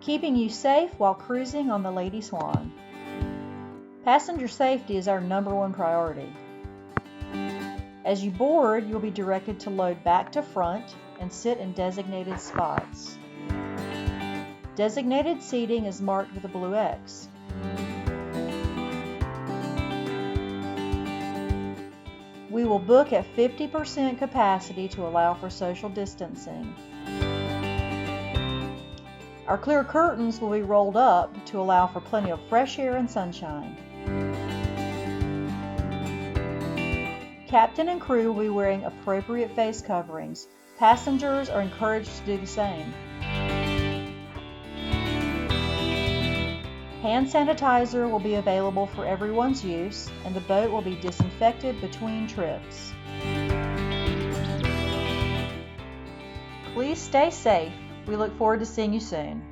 keeping you safe while cruising on the Lady Swan. Passenger safety is our #1 priority. As you board, you'll be directed to load back to front and sit in designated spots. Designated seating is marked with a blue X. We will book at 50% capacity to allow for social distancing. Our clear curtains will be rolled up to allow for plenty of fresh air and sunshine. Captain and crew will be wearing appropriate face coverings. Passengers are encouraged to do the same. Hand sanitizer will be available for everyone's use, and the boat will be disinfected between trips. Please stay safe. We look forward to seeing you soon.